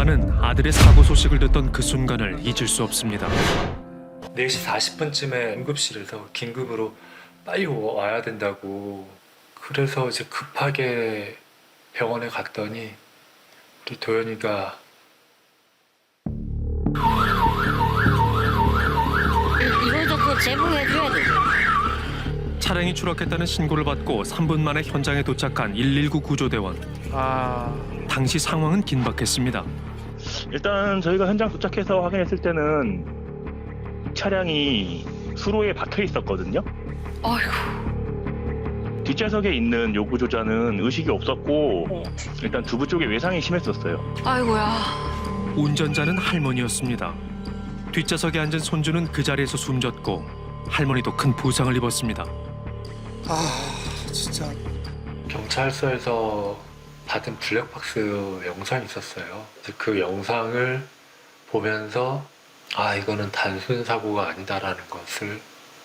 아빠는 아들의 사고 소식을 듣던 그 순간을 잊을 수 없습니다. 4시 40분쯤에 응급실에서 긴급으로 빨리 와야 된다고, 그래서 이제 급하게 병원에 갔더니 우리 도현이가 이거도 그 제보해줘야 돼. 차량이 추락했다는 신고를 받고 3분 만에 현장에 도착한 119 구조대원. 당시 상황은 긴박했습니다. 일단 저희가 현장 도착해서 확인했을 때는 차량이 수로에 박혀 있었거든요. 아이고. 뒷좌석에 있는 요구조자는 의식이 없었고 일단 두부 쪽에 외상이 심했었어요. 아이고야. 운전자는 할머니였습니다. 뒷좌석에 앉은 손주는 그 자리에서 숨졌고 할머니도 큰 부상을 입었습니다. 진짜. 경찰서에서 받은 블랙박스 영상이 있었어요. 그 영상을 보면서 이거는 단순 사고가 아니다라는 것을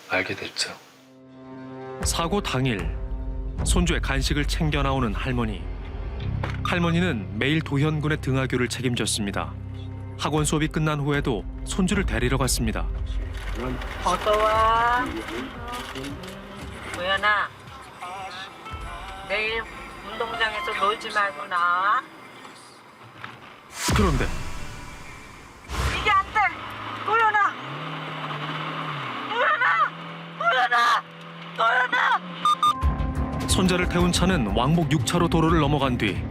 알게 됐죠. 사고 당일 손주의 간식을 챙겨 나오는 할머니. 할머니는 매일 도현군의 등하교를 책임졌습니다. 학원 수업이 끝난 후에도 손주를 데리러 갔습니다. 어서 와. 도연아, 내일 운동장에서 놀지 말고 나와. 그런데 이게 안 돼! 도연아! 도연아! 도연아! 도연아! 손자를 태운 차는 왕복 6차로 도로를 넘어간 뒤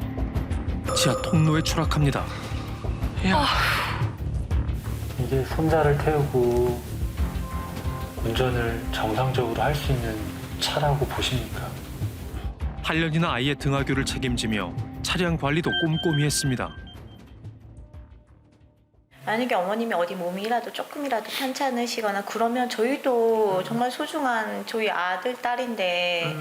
지하 통로에 추락합니다. 이게 손자를 태우고 운전을 정상적으로 할 수 있는 차라고 보십니까? 8년이나 아이의 등하교를 책임지며 차량 관리도 꼼꼼히 했습니다. 만약에 어머님이 어디 몸이라도 조금이라도 편찮으시거나 그러면 저희도 정말 소중한 저희 아들, 딸인데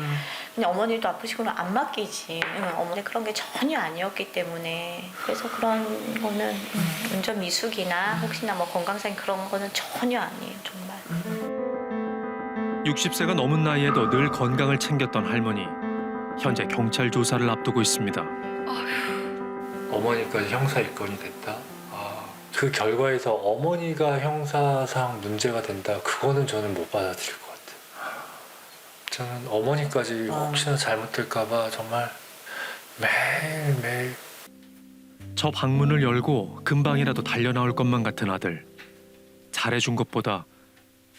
그냥 어머니도 아프시고는 안 맡기지. 어머니 그런 게 전혀 아니었기 때문에 그래서 그런 거는 운전 미숙이나 혹시나 뭐 건강상 그런 거는 전혀 아니에요, 정말. 60세가 넘은 나이에도 늘 건강을 챙겼던 할머니. 현재 경찰 조사를 앞두고 있습니다. 어머니까지 형사 입건이 됐다? 그 결과에서 어머니가 형사상 문제가 된다, 그거는 저는 못 받아들일 것 같아요. 저는 어머니까지 혹시나 잘못될까 봐 정말 매일매일. 저 방문을 열고 금방이라도 달려나올 것만 같은 아들. 잘해준 것보다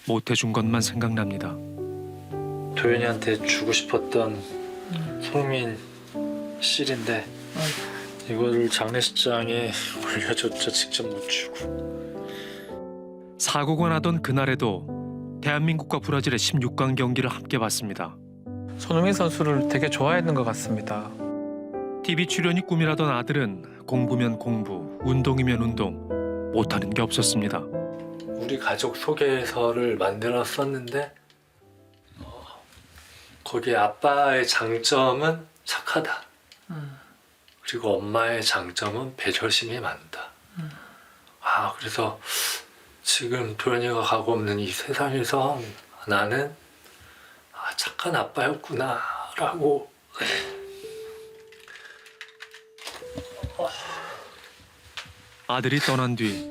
못해준 것만 생각납니다. 도현이한테 주고 싶었던 소민 실인데 이거를 장례식장에 올려줬죠. 직접 못 주고. 사고가 나던 그날에도 대한민국과 브라질의 16강 경기를 함께 봤습니다. 손흥민 선수를 되게 좋아했는 것 같습니다. TV 출연이 꿈이라던 아들은 공부면 공부, 운동이면 운동, 못하는 게 없었습니다. 우리 가족 소개서를 만들었었는데 거기에 아빠의 장점은 착하다. 그리고 엄마의 장점은 배려심이 많다. 그래서 지금 도현이가 가고 없는 이 세상에서 나는 착한 아빠였구나 라고. 아들이 떠난 뒤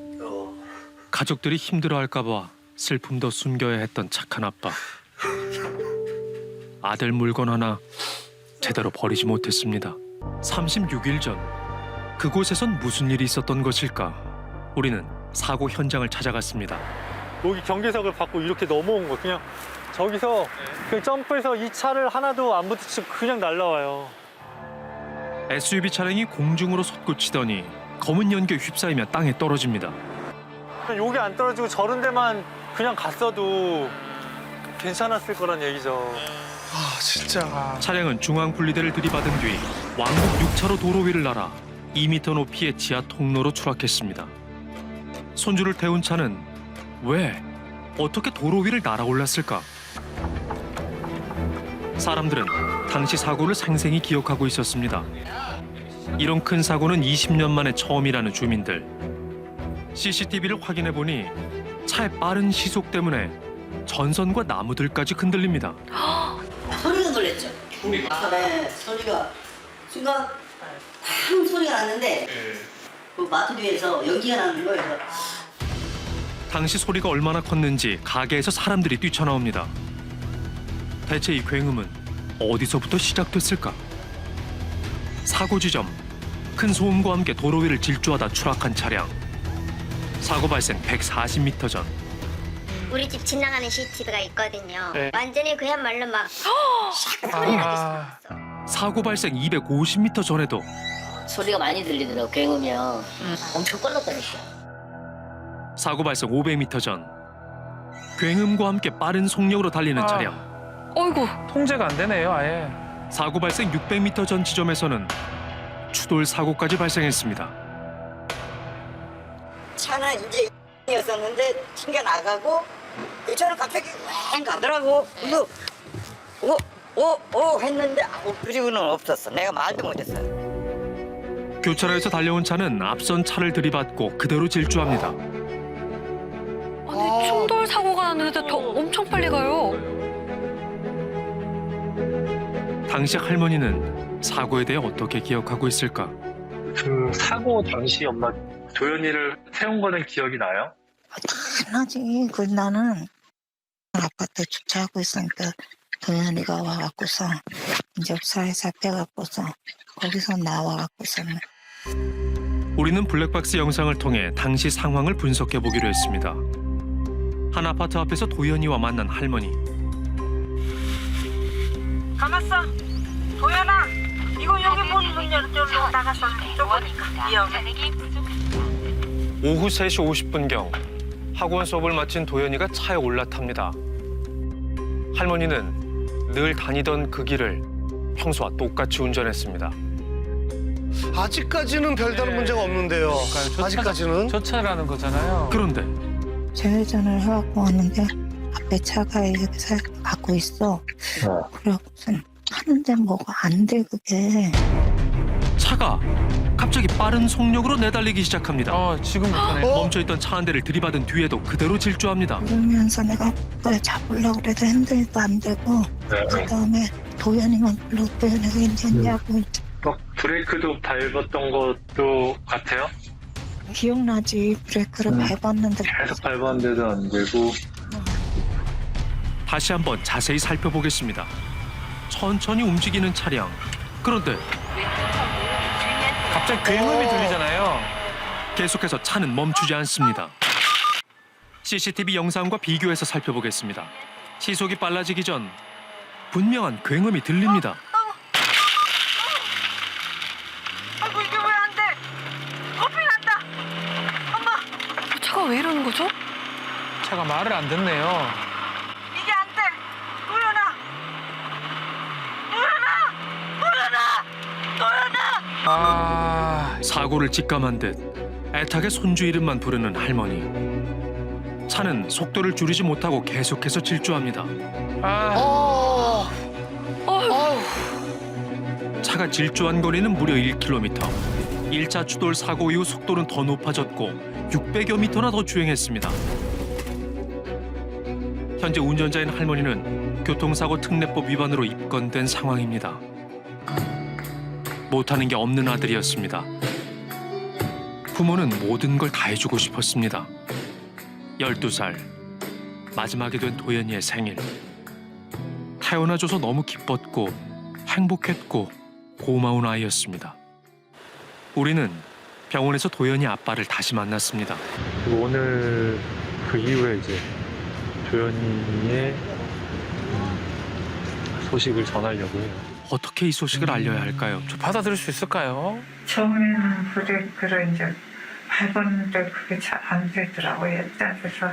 가족들이 힘들어할까 봐 슬픔도 숨겨야 했던 착한 아빠. 아들 물건 하나 제대로 버리지 못했습니다. 36일 전 그곳에선 무슨 일이 있었던 것일까? 우리는 사고 현장을 찾아갔습니다. 여기 경계석을 받고 이렇게 넘어온 거, 그냥 저기서 그냥 점프해서 이 차를 하나도 안 부딪히고 그냥 날라와요. SUV 차량이 공중으로 솟구치더니 검은 연기에 휩싸이며 땅에 떨어집니다. 여기 안 떨어지고 저런 데만 그냥 갔어도 괜찮았을 거란 얘기죠. 진짜. 차량은 중앙 분리대를 들이받은 뒤 왕복 6차로 도로 위를 날아 2m 높이의 지하 통로로 추락했습니다. 손주를 태운 차는 왜, 어떻게 도로 위를 날아올랐을까? 사람들은 당시 사고를 생생히 기억하고 있었습니다. 이런 큰 사고는 20년 만에 처음이라는 주민들. CCTV를 확인해보니 차의 빠른 시속 때문에 전선과 나무들까지 흔들립니다. 소리가 놀랬죠. 아까 소리가 순간 탕 소리가 났는데 그 마트 뒤에서 연기가 나는 거예요. 당시 소리가 얼마나 컸는지 가게에서 사람들이 뛰쳐나옵니다. 대체 이 굉음은 어디서부터 시작됐을까? 사고 지점, 큰 소음과 함께 도로 위를 질주하다 추락한 차량. 사고 발생 140m 전. 우리 집 지나가는 CCTV가 있거든요. 네. 완전히 그야말로 막 샥 소리 나게 쏟았어. 사고 발생 250m 전에도 소리가 많이 들리더라고, 굉음이요. 엄청 껄렁거렸어. 사고 발생 500m 전. 굉음과 함께 빠른 속력으로 달리는 차량. 어이구. 통제가 안 되네요, 아예. 사고 발생 600m 전 지점에서는 추돌 사고까지 발생했습니다. 차는 이제 였었는데 튕겨 나가고 그 차는 갑자기 왱 가더라고. 그래서 오 했는데 그리고는 없었어. 내가 말도 못했어. 교차로에서 달려온 차는 앞선 차를 들이받고 그대로 질주합니다. 아니, 충돌 사고가 났는데 더 엄청 빨리 가요. 당시 할머니는 사고에 대해 어떻게 기억하고 있을까? 그 사고 당시 엄마 도연이를 태운 거는 기억이 나요? 당연하지. 그 나는 아파트 주차하고 있으니까 도연이가 와갖고서 이제 사에 잡혀갖고서 거기서 나와갖고서는 우리는 블랙박스 영상을 통해 당시 상황을 분석해 보기로 했습니다. 한 아파트 앞에서 도연이와 만난 할머니. 가만있어. 도연아, 이거 여기 문 열어 저로 나가서 저거 위험해. 오후 3시 50분경 학원 수업을 마친 도연이가 차에 올라탑니다. 할머니는 늘 다니던 그 길을 평소와 똑같이 운전했습니다. 아직까지는 별다른 네. 문제가 없는데요. 아직까지는. 저 차라는 거잖아요. 그런데 좌회전을 해갖고 왔는데 앞에 차가 이렇게 갖고 있어. 그래갖고서 하는데 뭐가 안 돼 그게. 차가 갑자기 빠른 속력으로 내달리기 시작합니다. 지금부터네. 멈춰있던 차 한 대를 들이받은 뒤에도 그대로 질주합니다. 그러면서 내가 그걸 잡으려고 그래도 핸들도 안 되고 그다음에 도연이만 불러 도연이가 있냐고 브레이크도 밟았던 것도 같아요? 기억나지. 브레이크를 밟았는데 계속 밟았는데도 안 되고. 다시 한번 자세히 살펴보겠습니다. 천천히 움직이는 차량. 그런데 갑자기 굉음이 들리잖아요. 계속해서 차는 멈추지 않습니다. CCTV 영상과 비교해서 살펴보겠습니다. 시속이 빨라지기 전 분명한 굉음이 들립니다. 아이고 이게 왜 안 돼? 커피 났다. 엄마 차가 왜 이러는 거죠? 차가 말을 안 듣네요. 이게 안 돼. 도연아. 사고를 직감한 듯 애타게 손주 이름만 부르는 할머니. 차는 속도를 줄이지 못하고 계속해서 질주합니다. 차가 질주한 거리는 무려 1km. 1차 추돌 사고 이후 속도는 더 높아졌고 600여 미터나 더 주행했습니다. 현재 운전자인 할머니는 교통사고 특례법 위반으로 입건된 상황입니다. 못하는 게 없는 아들이었습니다. 부모는 모든 걸 다 해주고 싶었습니다. 12살, 마지막에 된 도연이의 생일. 태어나줘서 너무 기뻤고 행복했고 고마운 아이였습니다. 우리는 병원에서 도연이 아빠를 다시 만났습니다. 오늘 그 이후에 이제 도연이의 소식을 전하려고 해요. 어떻게 이 소식을 알려야 할까요? 받아들일 수 있을까요? 처음에는 브레이크를 이제 밟았는데 그게 잘 안 되더라고요. 그래서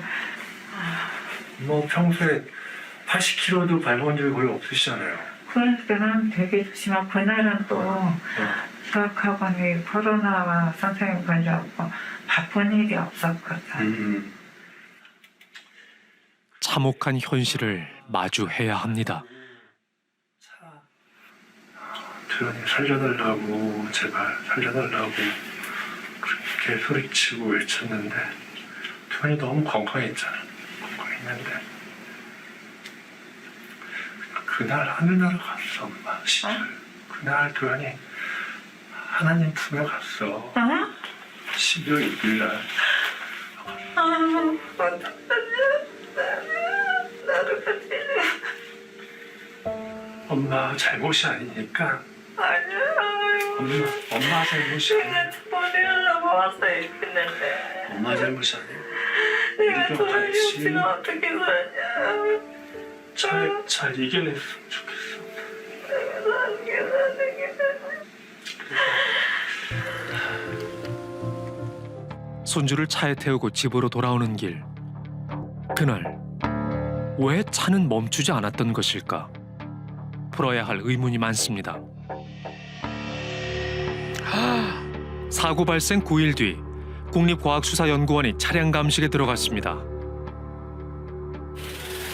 뭐 평소에 80km도 밟은 적이 거의 없으시잖아요. 그러니까 난 되게 조심하고 그날은 또 수학학원이 코로나와 선생님 걸려갖고 바쁜 일이 없었거든. 참혹한 현실을 마주해야 합니다. 도연이 살려달라고 제발 살려달라고 그렇게 소리치고 외쳤는데 도연이 너무 건강했잖아. 건강했는데 그날 하늘나라 갔어 엄마. 10일. 그날 도연이 하나님 품에 갔어. 12월 1일 날 엄마 잘못이 아니니까. 엄마 잘못이 아니야. 엄마 잘못이 아니야. 우리도 같이 잘 이겨냈으면 좋겠어. 손주를 차에 태우고 집으로 돌아오는 길. 그날 왜 차는 멈추지 않았던 것일까? 풀어야 할 의문이 많습니다. 사고 발생 9일 뒤 국립과학수사연구원이 차량 감식에 들어갔습니다.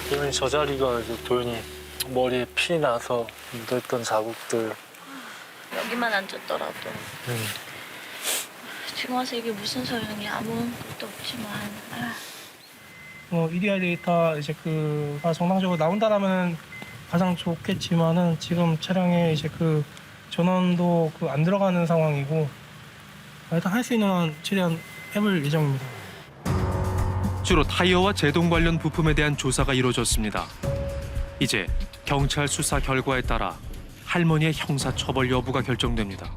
도현이 저 자리가 이제 도현이 머리에 피 나서 묻어있던 자국들. 여기만 앉았더라도 지금 와서 이게 무슨 소용이야. 아무것도 없지만. EDI 데이터 이제 그가 정상적으로 나온다라면 가장 좋겠지만은 지금 차량에 이제 그 전원도 안 들어가는 상황이고 일단 할 수 있는 한 최대한 해볼 예정입니다. 주로 타이어와 제동 관련 부품에 대한 조사가 이루어졌습니다. 이제 경찰 수사 결과에 따라 할머니의 형사처벌 여부가 결정됩니다.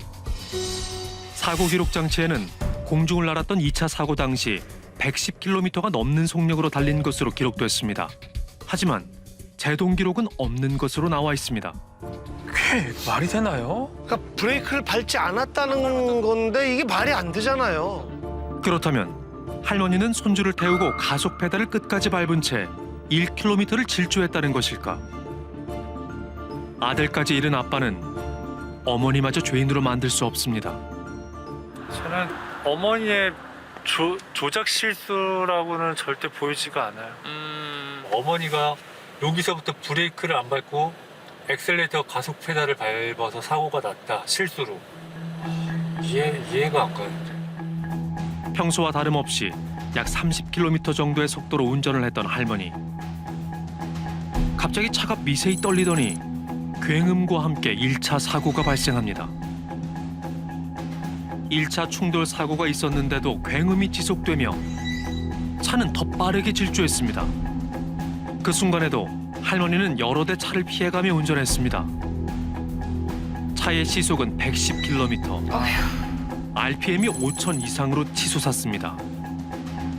사고 기록 장치에는 공중을 날았던 2차 사고 당시 110km가 넘는 속력으로 달린 것으로 기록됐습니다. 하지만 제동 기록은 없는 것으로 나와 있습니다. 꽤 말이 되나요? 그러니까 브레이크를 밟지 않았다는 건데 이게 말이 안 되잖아요. 그렇다면 할머니는 손주를 태우고 가속 페달을 끝까지 밟은 채 1km를 질주했다는 것일까? 아들까지 잃은 아빠는 어머니마저 죄인으로 만들 수 없습니다. 저는 어머니의 조작 실수라고는 절대 보이지가 않아요. 어머니가 여기서부터 브레이크를 안 밟고 엑셀레이터 가속 페달을 밟아서 사고가 났다. 실수로. 이해가 안 가요. 평소와 다름없이 약 30km 정도의 속도로 운전을 했던 할머니. 갑자기 차가 미세히 떨리더니 굉음과 함께 1차 사고가 발생합니다. 1차 충돌 사고가 있었는데도 굉음이 지속되며 차는 더 빠르게 질주했습니다. 그 순간에도 할머니는 여러 대 차를 피해가며 운전했습니다. 차의 시속은 110km, RPM이 5,000 이상으로 치솟았습니다.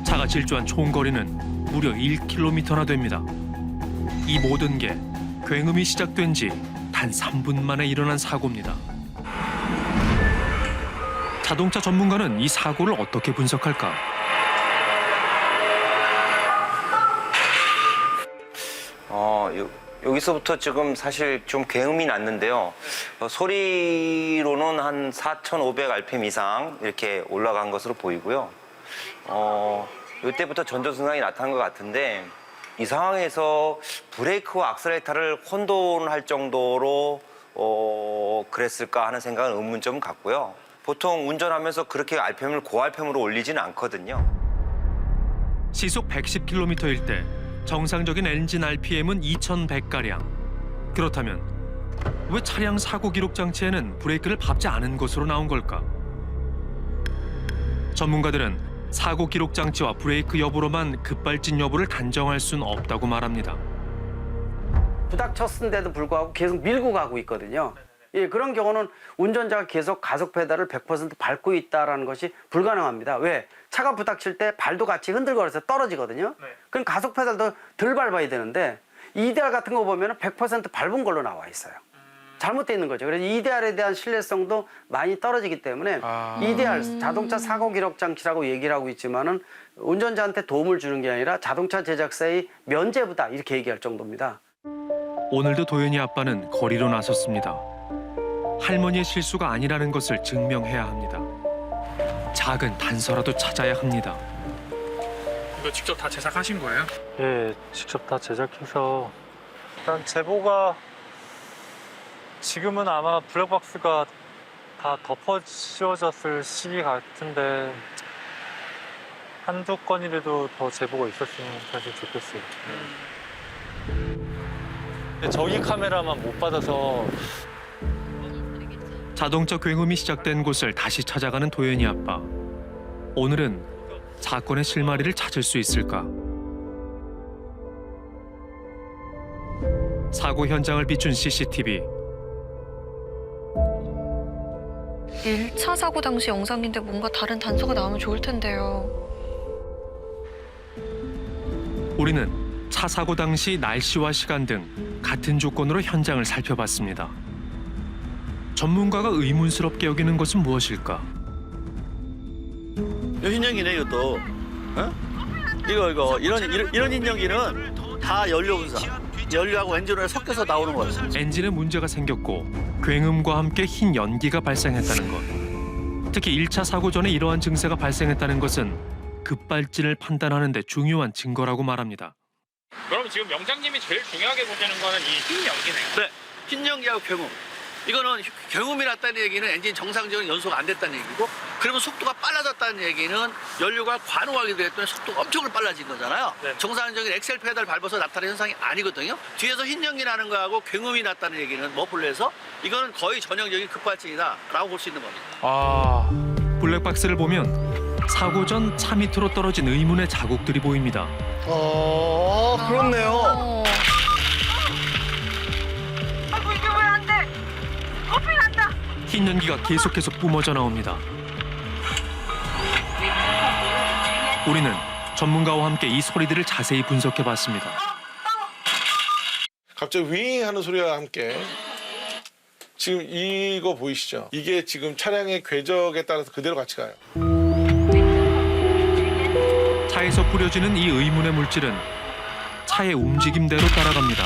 차가 질주한 총 거리는 무려 1km나 됩니다. 이 모든 게 굉음이 시작된 지 단 3분 만에 일어난 사고입니다. 자동차 전문가는 이 사고를 어떻게 분석할까? 여기서부터 지금 사실 좀 굉음이 났는데요. 소리로는 한 4,500rpm 이상 이렇게 올라간 것으로 보이고요. 이때부터 전조 증상이 나타난 것 같은데 이 상황에서 브레이크와 악셀레이터를 혼돈할 정도로 그랬을까 하는 생각은 의문점 같고요. 보통 운전하면서 그렇게 RPM을 고RPM으로 올리지는 않거든요. 시속 110km일 때 정상적인 엔진 RPM은 2,100가량. 그렇다면 왜 차량 사고 기록 장치에는 브레이크를 밟지 않은 것으로 나온 걸까? 전문가들은 사고 기록 장치와 브레이크 여부로만 급발진 여부를 단정할 수는 없다고 말합니다. 부닥쳤는데도 불구하고 계속 밀고 가고 있거든요. 예, 그런 경우는 운전자가 계속 가속 페달을 100% 밟고 있다는 것이 불가능합니다. 왜? 차가 부닥칠 때 발도 같이 흔들거려서 떨어지거든요. 그럼 가속 페달도 덜 밟아야 되는데 EDR 같은 거 보면 100% 밟은 걸로 나와 있어요. 잘못되어 있는 거죠. 그래서 EDR에 대한 신뢰성도 많이 떨어지기 때문에 EDR, 자동차 사고 기록 장치라고 얘기를 하고 있지만은 운전자한테 도움을 주는 게 아니라 자동차 제작사의 면죄부다 이렇게 얘기할 정도입니다. 오늘도 도현이 아빠는 거리로 나섰습니다. 할머니의 실수가 아니라는 것을 증명해야 합니다. 작은 단서라도 찾아야 합니다. 이거 직접 다 제작하신 거예요? 예, 직접 다 제작해서 일단 제보가 지금은 아마 블랙박스가 다 덮어씌워졌을 시기 같은데 한두 건이라도 더 제보가 있었으면 사실 좋겠어요. 저기 카메라만 못 받아서 자동차 굉음이 시작된 곳을 다시 찾아가는 도현이 아빠. 오늘은 사건의 실마리를 찾을 수 있을까? 사고 현장을 비춘 CCTV. 1차 사고 당시 영상인데 뭔가 다른 단서가 나오면 좋을 텐데요. 우리는 차 사고 당시 날씨와 시간 등 같은 조건으로 현장을 살펴봤습니다. 전문가가 의문스럽게 여기는 것은 무엇일까? 인정기네 이것도. 어? 이거 이런 인정기는 다 연료 분사. 연료하고 엔진오일 섞여서 나오는 거예요. 엔진에 문제가 생겼고 굉음과 함께 흰 연기가 발생했다는 것. 특히 1차 사고 전에 이러한 증세가 발생했다는 것은 급발진을 판단하는 데 중요한 증거라고 말합니다. 그럼 지금 명장님이 제일 중요하게 보시는 거는 이 흰 연기네요. 네, 흰 연기하고 굉음. 이거는 굉음이 났다는 얘기는 엔진 정상적인 연소가 안 됐다는 얘기고, 그러면 속도가 빨라졌다는 얘기는 연료가 관호하게 됐더니 속도가 엄청 빨라진 거잖아요. 네. 정상적인 엑셀 페달 밟아서 나타나는 현상이 아니거든요. 뒤에서 흰 연기 나는 거하고 굉음이 났다는 얘기는 머플러에서 이거는 거의 전형적인 급발진이다라고 볼 수 있는 겁니다. 블랙박스를 보면 사고 전 차 밑으로 떨어진 의문의 자국들이 보입니다. 그렇네요. 아이고 이게 왜 안 돼? 커피 난다. 흰 연기가 계속해서 뿜어져 나옵니다. 우리는 전문가와 함께 이 소리들을 자세히 분석해봤습니다. 갑자기 윙 하는 소리와 함께 지금 이거 보이시죠? 이게 지금 차량의 궤적에 따라서 그대로 같이 가요. 차에서 뿌려지는 이 의문의 물질은 차의 움직임대로 따라갑니다.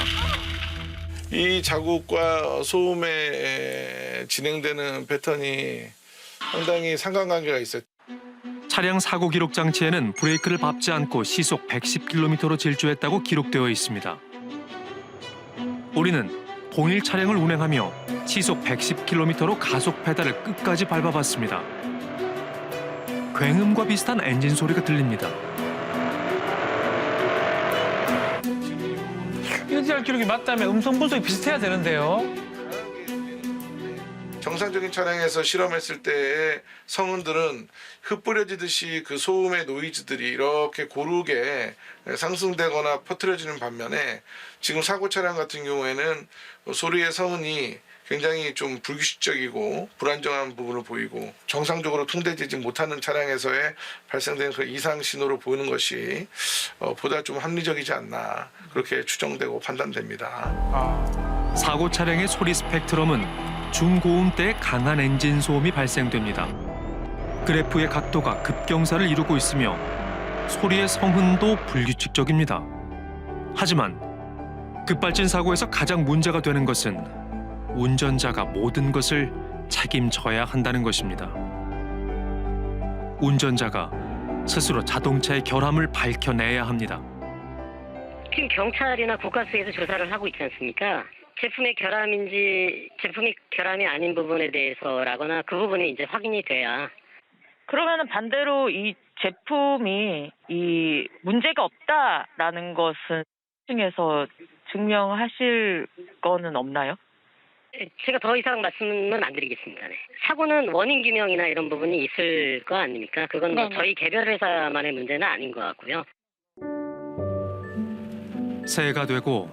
이 자국과 소음에 진행되는 패턴이 상당히 상관관계가 있어요. 차량 사고 기록 장치에는 브레이크를 밟지 않고 시속 110km로 질주했다고 기록되어 있습니다. 우리는 동일 차량을 운행하며 시속 110km로 가속 페달을 끝까지 밟아봤습니다. 굉음과 비슷한 엔진 소리가 들립니다. EDR 기록이 맞다면 음성 분석이 비슷해야 되는데요. 정상적인 차량에서 실험했을 때의 성운들은 흩뿌려지듯이 그 소음의 노이즈들이 이렇게 고르게 상승되거나 퍼뜨려지는 반면에 지금 사고 차량 같은 경우에는 소리의 성운이 굉장히 좀 불규칙적이고 불안정한 부분을 보이고 정상적으로 통제되지 못하는 차량에서의 발생된 그 이상 신호로 보이는 것이 보다 좀 합리적이지 않나 그렇게 추정되고 판단됩니다. 사고 차량의 소리 스펙트럼은 중고음대에 강한 엔진 소음이 발생됩니다. 그래프의 각도가 급경사를 이루고 있으며 소리의 성흔도 불규칙적입니다. 하지만 급발진 사고에서 가장 문제가 되는 것은 운전자가 모든 것을 책임져야 한다는 것입니다. 운전자가 스스로 자동차의 결함을 밝혀내야 합니다. 지금 경찰이나 국가수에서 조사를 하고 있지 않습니까? 제품의 결함인지 제품이 결함이 아닌 부분에 대해서라거나 그 부분이 이제 확인이 돼야. 그러면은 반대로 이 제품이 이 문제가 없다라는 것은 중에서 증명하실 거는 없나요? 제가 더 이상 말씀은 안 드리겠습니다. 네. 사고는 원인 규명이나 이런 부분이 있을 거 아닙니까? 그건 뭐 저희 개별 회사만의 문제는 아닌 것 같고요. 새해가 되고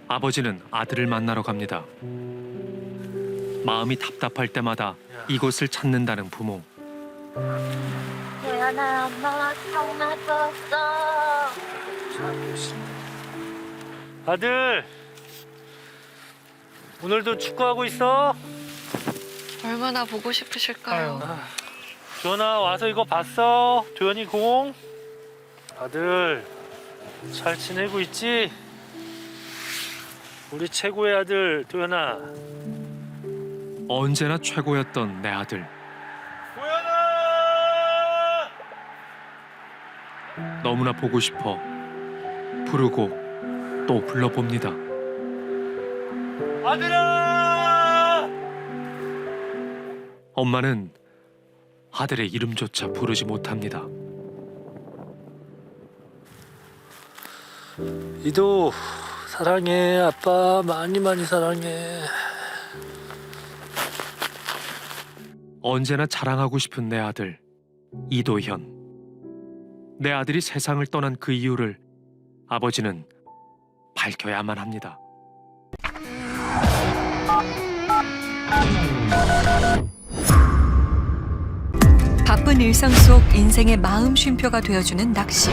아버지는 아들을 만나러 갑니다. 마음이 답답할 때마다 이곳을 찾는다는 부모. 태연아 엄마가 정말 떴어. 아들, 오늘도 축구하고 있어? 얼마나 보고 싶으실까요? 조연아, 와서 이거 봤어? 도현이 공? 아들, 잘 지내고 있지? 우리 최고의 아들, 도현아. 언제나 최고였던 내 아들. 너무나 보고 싶어 부르고 또 불러봅니다. 아들아! 엄마는 아들의 이름조차 부르지 못합니다. 이도 사랑해. 아빠 많이 사랑해. 언제나 자랑하고 싶은 내 아들 이도현. 내 아들이 세상을 떠난 그 이유를 아버지는 밝혀야만 합니다. 바쁜 일상 속 인생의 마음 쉼표가 되어주는 낚시.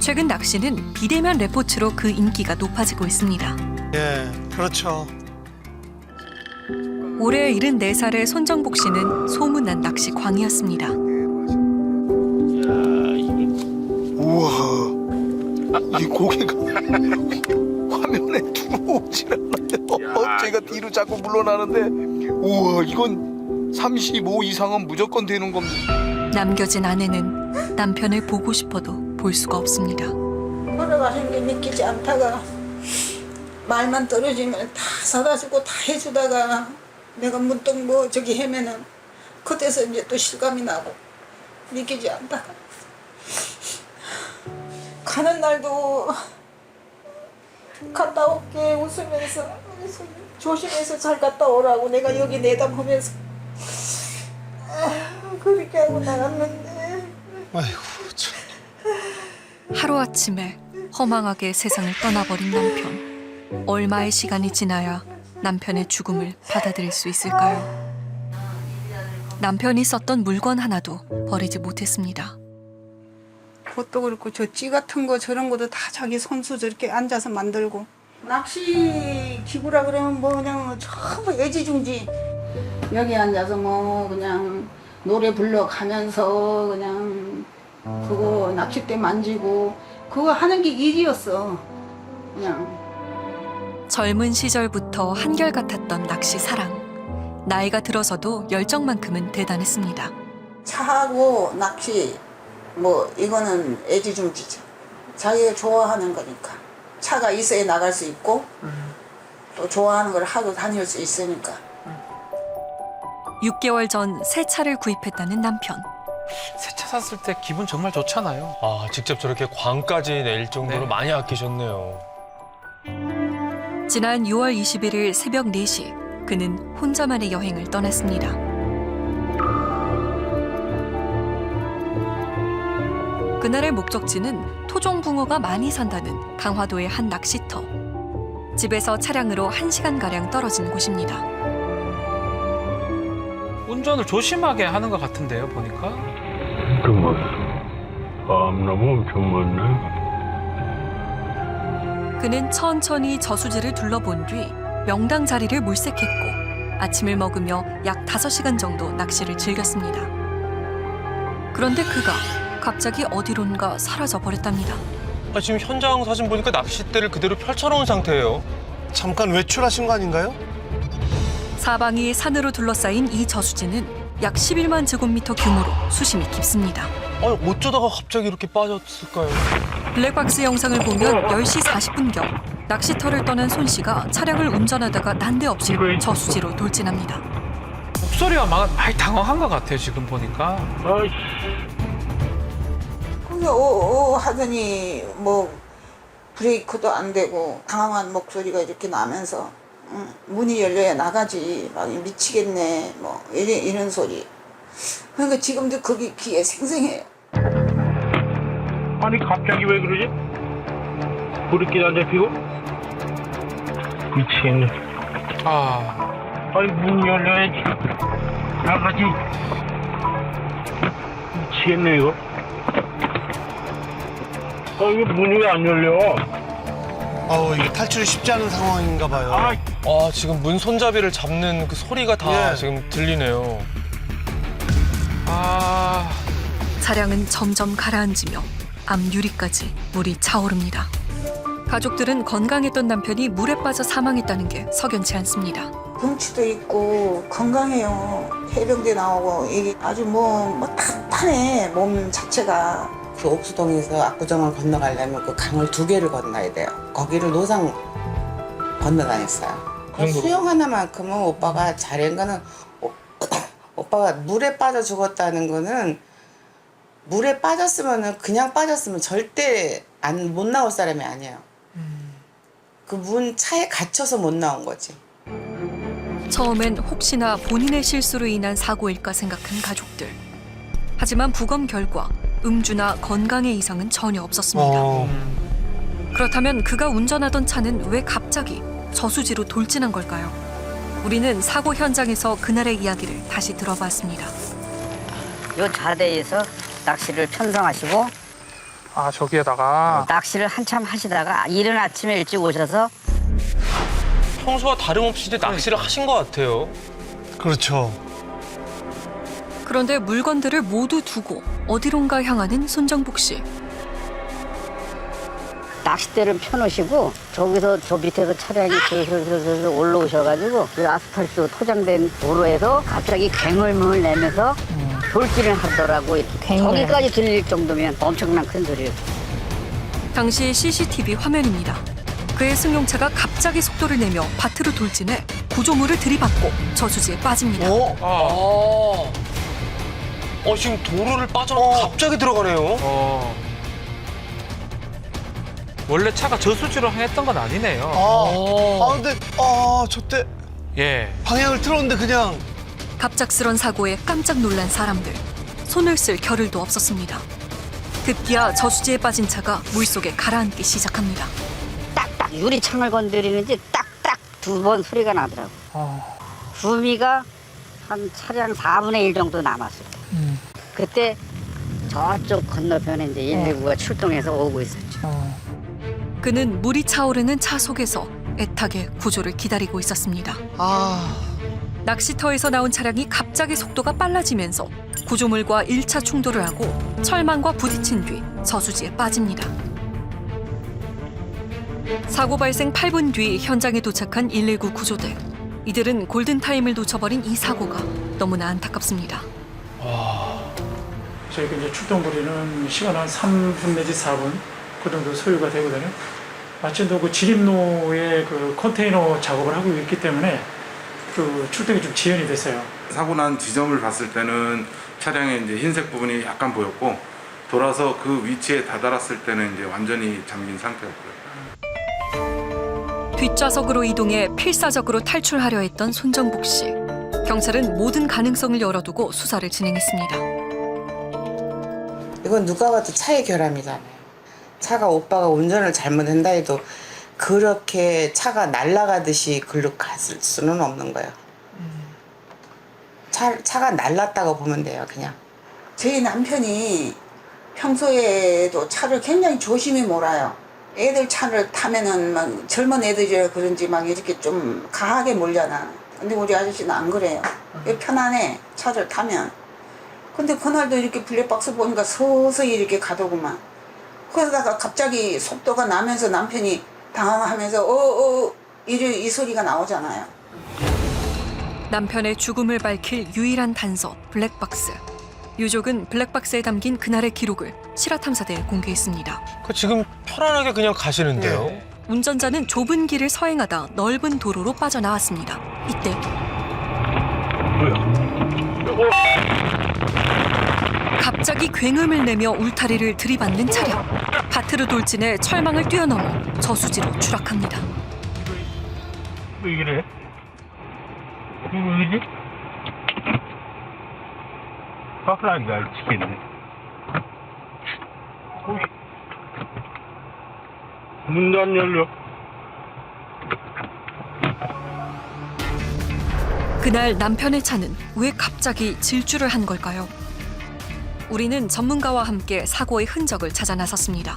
최근 낚시는 비대면 레포츠로 그 인기가 높아지고 있습니다. 예, 그렇죠. 올해 74살의 손정복 씨는 소문난 낚시 광이었습니다. 우와, 이 고개가 화면에 들어오질 않아요. 어깨가 뒤로 자꾸 물러나는데, 우와, 이건 35 이상은 무조건 되는 겁니다. 남겨진 아내는 남편을 보고 싶어도 볼 수가 없습니다. 걸어가는 게 믿기지 않다가 말만 떨어지면 다 사다 주고 다 해주다가 내가 문득 뭐 저기 하면은 그때서 이제 또 실감이 나고 믿기지 않다가 가는 날도 갔다 올게 웃으면서 조심해서 잘 갔다 오라고 내가 여기 내담하면서 그렇게 하고 나갔는데 아이고 참. 하루아침에 허망하게 세상을 떠나버린 남편. 얼마의 시간이 지나야 남편의 죽음을 받아들일 수 있을까요? 남편이 썼던 물건 하나도 버리지 못했습니다. 그것도 그렇고 저 찌 같은 거 저런 것도 다 자기 손수 저렇게 앉아서 만들고 낚시 기구라 그러면 뭐 그냥 전부 애지중지 여기 앉아서 뭐 그냥 노래 불러가면서 그냥 그거 낚싯대 만지고 그거 하는 게 일이었어. 그냥 젊은 시절부터 한결같았던 낚시 사랑. 나이가 들어서도 열정만큼은 대단했습니다. 차하고 낚시 뭐 이거는 애지중지죠. 자기가 좋아하는 거니까 차가 있어야 나갈 수 있고 또 좋아하는 걸 하고 다닐 수 있으니까. 6개월 전 새 차를 구입했다는 남편. 새 차 샀을 때 기분 정말 좋잖아요. 아, 직접 저렇게 광까지 낼 정도로 네. 많이 아끼셨네요. 지난 6월 21일 새벽 4시 그는 혼자만의 여행을 떠났습니다. 그날의 목적지는 토종붕어가 많이 산다는 강화도의 한 낚시터. 집에서 차량으로 1시간가량 떨어진 곳입니다. 운전을 조심하게 하는 것 같은데요, 보니까. 정말 암나무 엄청 많네. 그는 천천히 저수지를 둘러본 뒤 명당 자리를 물색했고 아침을 먹으며 약 5시간 정도 낚시를 즐겼습니다. 그런데 그가 갑자기 어디론가 사라져 버렸답니다. 아, 지금 현장 사진 보니까 낚싯대를 그대로 펼쳐놓은 상태예요. 잠깐 외출하신 거 아닌가요? 사방이 산으로 둘러싸인 이 저수지는 약 11만 제곱미터 규모로 수심이 깊습니다. 아니, 어쩌다가 갑자기 이렇게 빠졌을까요? 블랙박스 영상을 보면 10시 40분경 낚시터를 떠난 손 씨가 차량을 운전하다가 난데없이 저수지로 돌진합니다. 목소리가 많이 당황한 것 같아요, 지금 보니까. 그게 오 하더니 뭐 브레이크도 안 되고 당황한 목소리가 이렇게 나면서 문이 열려야 나가지 막 미치겠네 뭐 이런 소리. 그러니까 지금도 거기 귀에 생생해요. 아니 갑자기 왜 그러지? 불이 안 잡히고? 미치겠네. 아니 문 열려야지. 나가지. 미치겠네 이거. 이거 문이 왜 안 열려? 이게 탈출이 쉽지 않은 상황인가 봐요. 아, 지금 문 손잡이를 잡는 그 소리가 다 예. 지금 들리네요. 차량은 점점 가라앉으며 앞 유리까지 물이 차오릅니다. 가족들은 건강했던 남편이 물에 빠져 사망했다는 게 석연치 않습니다. 경치도 있고 건강해요. 해병대 나오고 이게 아주 뭐 탄탄해 몸 자체가. 그 옥수동에서 압구정을 건너가려면 그 강을 2개를 건너야 돼요. 거기를 노상 건너다녔어요. 그 수영 하나만큼은 오빠가 잘한 거는 오빠가 물에 빠져 죽었다는 거는 물에 빠졌으면은 그냥 빠졌으면 절대 못 나올 사람이 아니에요. 그 문 차에 갇혀서 못 나온 거지. 처음엔 혹시나 본인의 실수로 인한 사고일까 생각한 가족들. 하지만 부검 결과 음주나 건강에 이상은 전혀 없었습니다. 그렇다면 그가 운전하던 차는 왜 갑자기 저수지로 돌진한 걸까요? 우리는 사고 현장에서 그날의 이야기를 다시 들어봤습니다. 요 자대에서 낚시를 편성하시고 아, 저기에다가 낚시를 한참 하시다가 이른 아침에 일찍 오셔서 평소와 다름없이 이제 낚시를 하신 것 같아요. 그렇죠. 그런데 물건들을 모두 두고 어디론가 향하는 손정복 씨. 낚싯대를 펴놓으시고 저기서 저 밑에서 차량이 슬슬 올라오셔가지고 그 아스팔트 토장된 도로에서 갑자기 괭을물 내면서 돌진을 하더라고요. 저기까지 들릴 정도면 엄청난 큰 소리예요. 당시 CCTV 화면입니다. 그의 승용차가 갑자기 속도를 내며 밭으로 돌진해 구조물을 들이받고 저수지에 빠집니다. 지금 도로를 빠져 갑자기 들어가네요. 원래 차가 저수지로 향했던 건 아니네요. 근데 저때 예. 방향을 틀었는데 그냥 갑작스런 사고에 깜짝 놀란 사람들. 손을 쓸 겨를도 없었습니다. 급기야 저수지에 빠진 차가 물속에 가라앉기 시작합니다. 딱딱 유리창을 건드리는지 딱딱 두 번 소리가 나더라고. 구미가 한 차량 4분의 1 정도 남았어요. 그때 저쪽 건너편에 이제 119가 출동해서 오고 있었죠. 그는 물이 차오르는 차 속에서 애타게 구조를 기다리고 있었습니다. 낚시터에서 나온 차량이 갑자기 속도가 빨라지면서 구조물과 1차 충돌을 하고 철망과 부딪힌 뒤 저수지에 빠집니다. 사고 발생 8분 뒤 현장에 도착한 119 구조대. 이들은 골든타임을 놓쳐버린 이 사고가 너무나 안타깝습니다. 저희가 이제 출동 거리는 시간 한 3분 내지 4분 그 정도 소요가 되거든요. 마침 또 그 지림로에 그 컨테이너 작업을 하고 있기 때문에 그 출동이 좀 지연이 됐어요. 사고 난 지점을 봤을 때는 차량의 이제 흰색 부분이 약간 보였고 돌아서 그 위치에 다다랐을 때는 이제 완전히 잠긴 상태였고요. 뒷좌석으로 이동해 필사적으로 탈출하려 했던 손정복 씨. 경찰은 모든 가능성을 열어두고 수사를 진행했습니다. 이건 누가 봐도 차의 결함이잖아요. 차가 오빠가 운전을 잘못한다 해도 그렇게 차가 날아가듯이 글로 갔을 수는 없는 거예요. 차가 날랐다고 보면 돼요, 그냥. 제 남편이 평소에도 차를 굉장히 조심히 몰아요. 애들 차를 타면은 막 젊은 애들이라 그런지 막 이렇게 좀 강하게 몰잖아. 근데 우리 아저씨는 안 그래요. 편안해, 차를 타면. 근데 그날도 이렇게 블랙박스 보니까 서서히 이렇게 가더구만. 그러다가 갑자기 속도가 나면서 남편이 당황하면서 이 소리가 나오잖아요. 남편의 죽음을 밝힐 유일한 단서 블랙박스. 유족은 블랙박스에 담긴 그날의 기록을 실화탐사대에 공개했습니다. 지금 편안하게 그냥 가시는데요. 운전자는 좁은 길을 서행하다 넓은 도로로 빠져나왔습니다. 이때 갑자기 굉음을 내며 울타리를 들이받는 차량. 밭으로 돌진해 철망을 뛰어넘어 저수지로 추락합니다. 왜 이래? 왜지? 화풀하기가 죽겠네. 문도 안 열려. 그날 남편의 차는 왜 갑자기 질주를 한 걸까요? 우리는 전문가와 함께 사고의 흔적을 찾아 나섰습니다.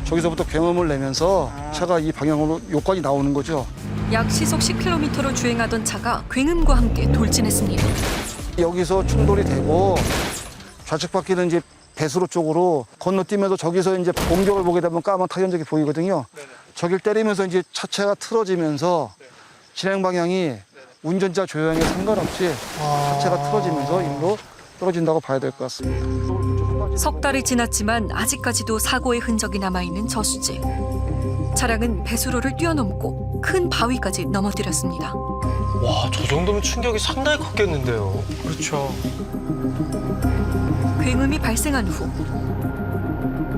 저기서부터 굉음을 내면서 차가 이 방향으로 여기까지 나오는 거죠. 약 시속 10km로 주행하던 차가 굉음과 함께 돌진했습니다. 여기서 충돌이 되고 좌측 바퀴는 이제 배수로 쪽으로 건너뛰면서 저기서 이제 공격을 보게 되면 까만 타연적이 보이거든요. 저길 때리면서 이제 차체가 틀어지면서 진행 방향이 운전자 조향에 상관없이 차체가 틀어지면서 일로 떨어진다고 봐야 될 것 같습니다. 석 달이 지났지만 아직까지도 사고의 흔적이 남아있는 저수지. 차량은 배수로를 뛰어넘고 큰 바위까지 넘어뜨렸습니다. 와, 저 정도면 충격이 상당히 컸겠는데요. 그렇죠. 굉음이 발생한 후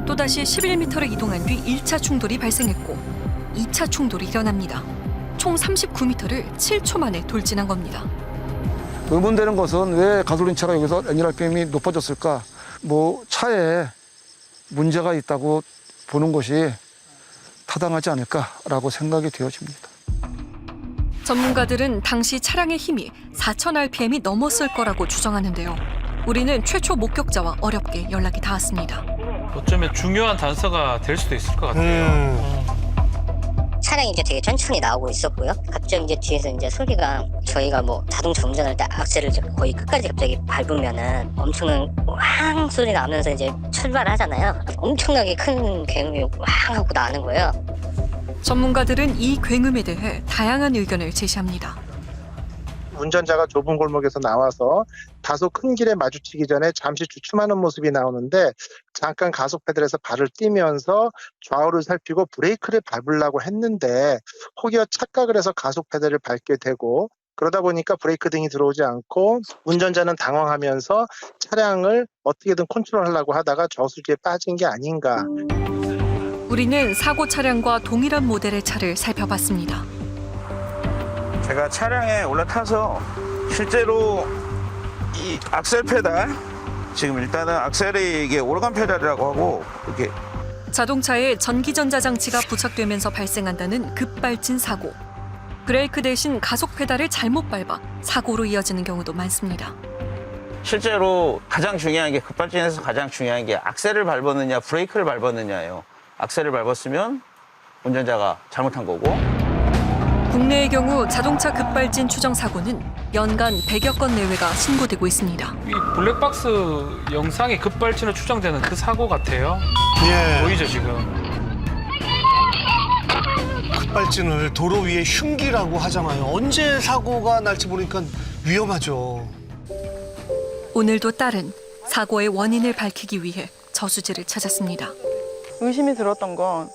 또다시 11m를 이동한 뒤 1차 충돌이 발생했고 2차 충돌이 일어납니다. 총 39m를 7초 만에 돌진한 겁니다. 의문되는 것은 왜 가솔린 차가 여기서 엔진 RPM이 높아졌을까? 뭐 차에 문제가 있다고 보는 것이 타당하지 않을까라고 생각이 되어집니다. 전문가들은 당시 차량의 힘이 4,000rpm이 넘었을 거라고 추정하는데요. 우리는 최초 목격자와 어렵게 연락이 닿았습니다. 어쩌면 중요한 단서가 될 수도 있을 것 같아요. 차량이 이제 되게 천천히 나오고 있었고요. 갑자기 이제 뒤에서 이제 소리가 저희가 뭐 자동차 운전할 때 악셀을 거의 끝까지 갑자기 밟으면은 엄청난 왕 소리 나면서 이제 출발을 하잖아요. 엄청나게 큰 굉음이 왕 하고 나는 거예요. 전문가들은 이 굉음에 대해 다양한 의견을 제시합니다. 운전자가 좁은 골목에서 나와서 다소 큰 길에 마주치기 전에 잠시 주춤하는 모습이 나오는데 잠깐 가속 페달에서 발을 떼면서 좌우를 살피고 브레이크를 밟으려고 했는데 혹여 착각을 해서 가속 페달을 밟게 되고 그러다 보니까 브레이크 등이 들어오지 않고 운전자는 당황하면서 차량을 어떻게든 컨트롤하려고 하다가 저수지에 빠진 게 아닌가. 우리는 사고 차량과 동일한 모델의 차를 살펴봤습니다. 제가 차량에 올라타서 실제로 이 악셀 페달, 지금 일단은 악셀이 이게 오르간 페달이라고 하고 이렇게 자동차에 전기전자 장치가 부착되면서 발생한다는 급발진 사고. 브레이크 대신 가속 페달을 잘못 밟아 사고로 이어지는 경우도 많습니다. 실제로 가장 중요한 게 급발진에서 가장 중요한 게 악셀을 밟았느냐 브레이크를 밟았느냐예요. 악셀을 밟았으면 운전자가 잘못한 거고. 국내의 경우 자동차 급발진 추정 사고는 연간 100여 건 내외가 신고되고 있습니다. 이 블랙박스 영상에 급발진으로 추정되는 그 사고 같아요. 보이죠 지금? 급발진을 도로 위에 흉기라고 하잖아요. 언제 사고가 날지 모르니까 위험하죠. 오늘도 딸은 사고의 원인을 밝히기 위해 저수지를 찾았습니다. 의심이 들었던 건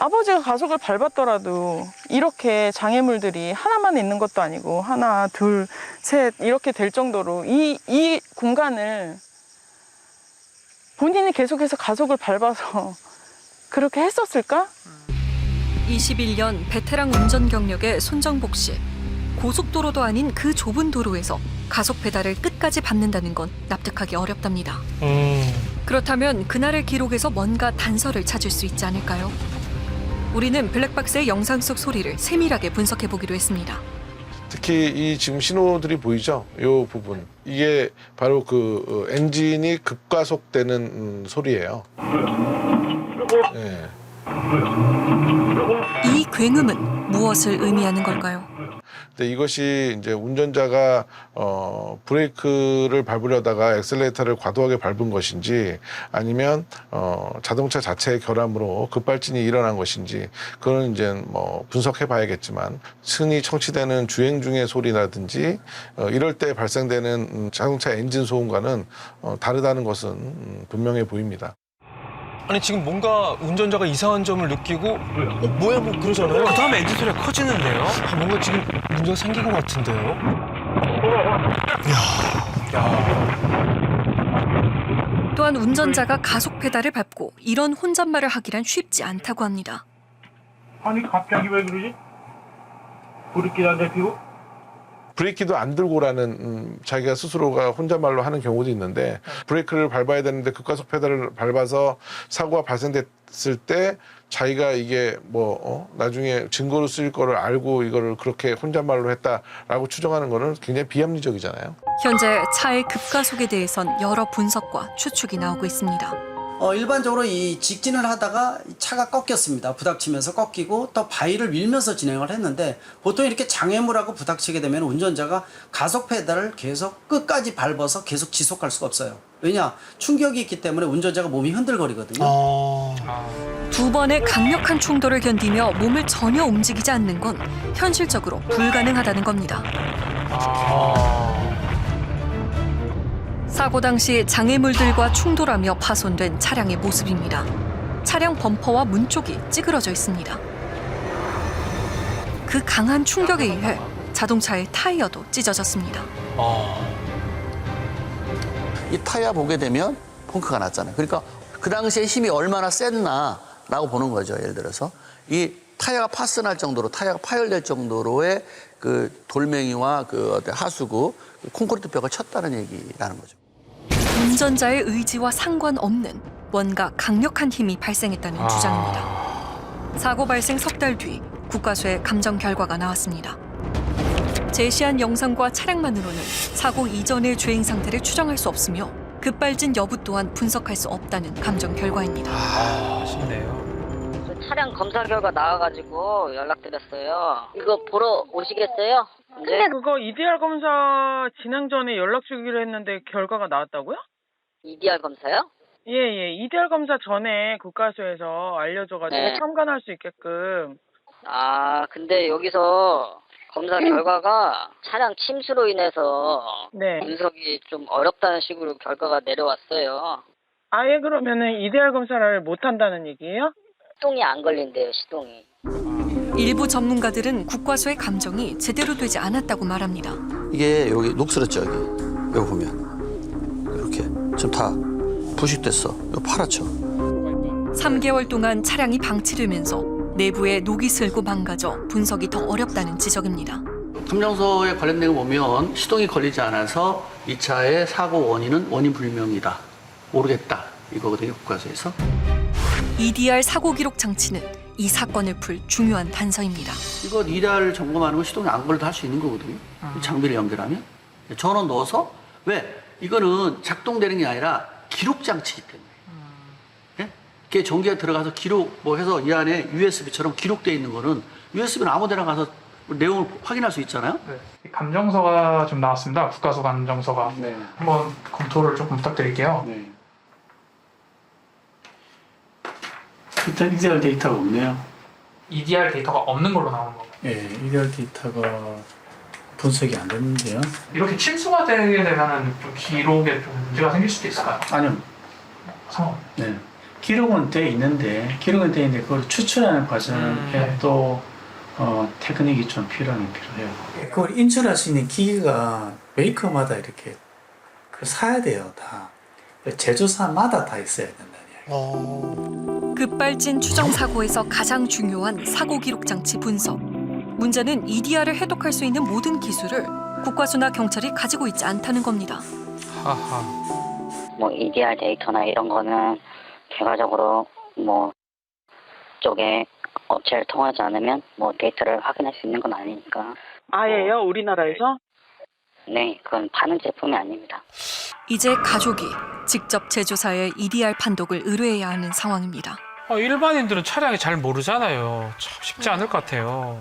아버지가 가속을 밟았더라도 이렇게 장애물들이 하나만 있는 것도 아니고 하나, 둘, 셋 이렇게 될 정도로 이 공간을 본인이 계속해서 가속을 밟아서 그렇게 했었을까? 21년 베테랑 운전 경력의 손정복 씨. 고속도로도 아닌 그 좁은 도로에서 가속 페달을 끝까지 밟는다는 건 납득하기 어렵답니다. 그렇다면 그날의 기록에서 뭔가 단서를 찾을 수 있지 않을까요? 우리는 블랙박스의 영상 속 소리를 세밀하게 분석해 보기로 했습니다. 특히 이 지금 신호들이 보이죠? 이 부분. 이게 바로 그 엔진이 급가속되는 소리예요. 네. 이 굉음은 무엇을 의미하는 걸까요? 근데 이것이 이제 운전자가 브레이크를 밟으려다가 엑셀레이터를 과도하게 밟은 것인지 아니면 자동차 자체의 결함으로 급발진이 일어난 것인지 그건 이제 뭐 분석해 봐야겠지만 흔히 청취되는 주행 중의 소리라든지 이럴 때 발생되는 자동차 엔진 소음과는 다르다는 것은 분명해 보입니다. 아니 지금 뭔가 운전자가 이상한 점을 느끼고 뭐야 뭐 그러잖아요. 그 다음에 엔진 소리가 커지는데요. 뭔가 지금 문제가 생긴 것 같은데요. 또한 운전자가 가속 페달을 밟고 이런 혼잣말을 하기란 쉽지 않다고 합니다. 아니 갑자기 왜 그러지? 브레이크도 안 잡히고? 브레이크도 안 들고라는 자기가 스스로가 혼잣말로 하는 경우도 있는데 브레이크를 밟아야 되는데 급가속 페달을 밟아서 사고가 발생됐을 때 자기가 이게 나중에 증거로 쓰일 거를 알고 이거를 그렇게 혼잣말로 했다라고 추정하는 거는 굉장히 비합리적이잖아요. 현재 차의 급가속에 대해선 여러 분석과 추측이 나오고 있습니다. 일반적으로 이 직진을 하다가 차가 꺾였습니다. 부닥치면서 꺾이고 또 바위를 밀면서 진행을 했는데 보통 이렇게 장애물하고 부닥치게 되면 운전자가 가속 페달을 계속 끝까지 밟아서 계속 지속할 수가 없어요. 왜냐? 충격이 있기 때문에 운전자가 몸이 흔들거리거든요. 두 번의 강력한 충돌을 견디며 몸을 전혀 움직이지 않는 건 현실적으로 불가능하다는 겁니다. 사고 당시 장애물들과 충돌하며 파손된 차량의 모습입니다. 차량 범퍼와 문 쪽이 찌그러져 있습니다. 그 강한 충격에 의해 자동차의 타이어도 찢어졌습니다. 이 타이어 보게 되면 펑크가 났잖아요. 그러니까 그 당시에 힘이 얼마나 셌나라고 보는 거죠. 예를 들어서 이 타이어가 파손할 정도로, 타이어가 파열될 정도로의 그 돌멩이와 그 하수구, 콘크리트 벽을 쳤다는 얘기라는 거죠. 운전자의 의지와 상관없는 뭔가 강력한 힘이 발생했다는 주장입니다. 사고 발생 석 달 뒤 국과수의 감정 결과가 나왔습니다. 제시한 영상과 차량만으로는 사고 이전의 주행 상태를 추정할 수 없으며 급발진 여부 또한 분석할 수 없다는 감정 결과입니다. 아쉽네요. 차량 검사 결과 나와가지고 연락드렸어요. 이거 보러 오시겠어요? 근데 그거 EDR 검사 진행 전에 연락 주기로 했는데 결과가 나왔다고요? EDR 검사요? 예. EDR 검사 전에 국가수에서 알려줘가지고 네. 참관할 수 있게끔. 아, 근데 여기서 검사 결과가 차량 침수로 인해서 네. 분석이 좀 어렵다는 식으로 결과가 내려왔어요. 아예 그러면은 EDR 검사를 못 한다는 얘기예요? 시동이 안 걸린대요, 시동이. 일부 전문가들은 국과수의 감정이 제대로 되지 않았다고 말합니다. 이게 여기 녹슬었죠, 여기. 여기 보면. 이렇게. 지금 다 부식됐어. 이거 파랗죠. 3개월 동안 차량이 방치되면서 내부에 녹이 슬고 망가져 분석이 더 어렵다는 지적입니다. 감정서에 관련된 거 보면 시동이 걸리지 않아서 이 차의 사고 원인은 원인 불명이다. 모르겠다. 이거거든요, 국과수에서. EDR 사고 기록 장치는 이 사건을 풀 중요한 단서입니다. 이거 EDR 점검하는 건 시동이 안 걸려도 할 수 있는 거거든요. 이 장비를 연결하면. 전원 넣어서 왜? 이거는 작동되는 게 아니라 기록 장치이기 때문에. 예? 그게 전기가 들어가서 기록 뭐 해서 이 안에 USB처럼 기록되어 있는 거는 USB는 아무 데나 가서 내용을 확인할 수 있잖아요. 네. 감정서가 좀 나왔습니다. 국가수 감정서가. 네. 한번 검토를 조금 부탁드릴게요. 네. 일단 EDR 데이터가 없네요. EDR 데이터가 없는 걸로 나오는 건가요? 예, EDR 데이터가 분석이 안 됐는데요. 이렇게 침수가 되게 되면은 좀 기록에 좀 문제가 생길 수도 있을까요? 아니요. 상황. 네. 기록은 돼 있는데 그걸 추출하는 과정에 또 테크닉이 좀 필요해요. 그걸 인출할 수 있는 기기가 메이커마다 이렇게 사야 돼요, 다. 제조사마다 다 있어야 된다는 이야기. 급발진 추정 사고에서 가장 중요한 사고 기록 장치 분석. 문제는 EDR을 해독할 수 있는 모든 기술을 국과수나 경찰이 가지고 있지 않다는 겁니다. 하하. 뭐 EDR 데이터나 이런 거는 결과적으로 뭐 쪽에 업체를 통하지 않으면 뭐 데이터를 확인할 수 있는 건 아니니까. 아예요? 우리나라에서? 네, 그건 파는 제품이 아닙니다. 이제 가족이 직접 제조사에 EDR 판독을 의뢰해야 하는 상황입니다. 일반인들은 차량이 잘 모르잖아요. 참 쉽지 않을 것 같아요.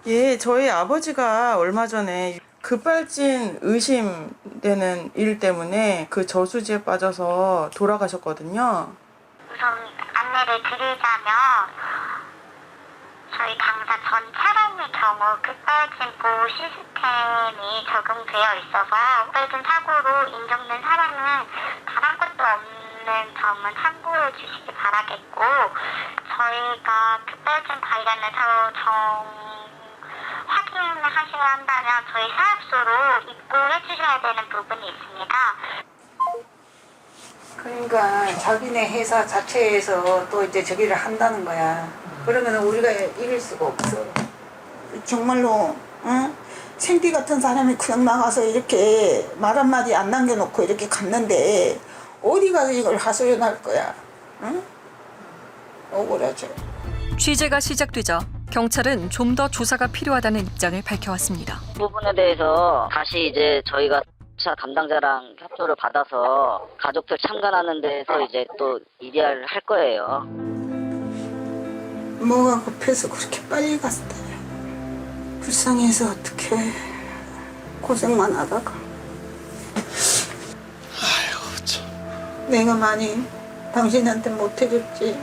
예, 저희 아버지가 얼마 전에 급발진 의심되는 일 때문에 그 저수지에 빠져서 돌아가셨거든요. 우선 안내를 드리자면 저희 당사 전 차량의 경우 급발진 보호 시스템이 적용되어 있어서 급발진 사고로 인정된 사람은 단 한 건도 없는 점은 참고해 주시기 바라겠고, 저희가 급발진 관련해서 확인을 하시려 한다면 저희 사업소로 입고해 주셔야 되는 부분이 있습니다. 그러니까 자기네 회사 자체에서 또 이제 저기를 한다는 거야. 그러면 우리가 이길 수가 없어. 정말로 생쥐 같은 사람이 그냥 나가서 이렇게 말 한마디 안 남겨놓고 이렇게 갔는데 어디 가서 이걸 하소연할 거야. 응? 억울하죠. 취재가 시작되자 경찰은 좀 더 조사가 필요하다는 입장을 밝혀왔습니다. 그 부분에 대해서 다시 이제 저희가 차 담당자랑 협조를 받아서 가족들 참관하는 데서 이제 또 EDR을 할 거예요. 뭐가 급해서 그렇게 빨리 갔어요. 불쌍해서 어떻게 고생만 하다가. 아이고 참. 내가 많이 당신한테 못해줬지.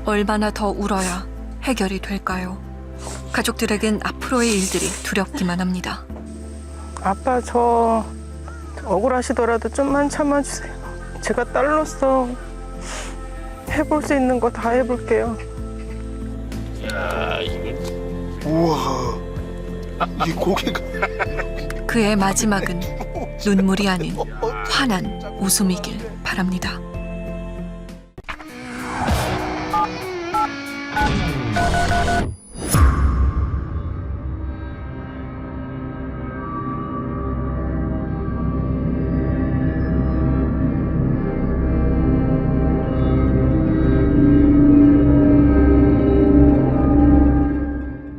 얼마나 더 울어야 해결이 될까요? 가족들에겐 앞으로의 일들이 두렵기만 합니다. 아빠 저 억울하시더라도 좀만 참아주세요. 제가 딸로서 해볼 수 있는 거 다 해볼게요. 야, 이거. 우와. 이 고개가. 그의 마지막은 눈물이 아닌 환한 웃음이길 바랍니다.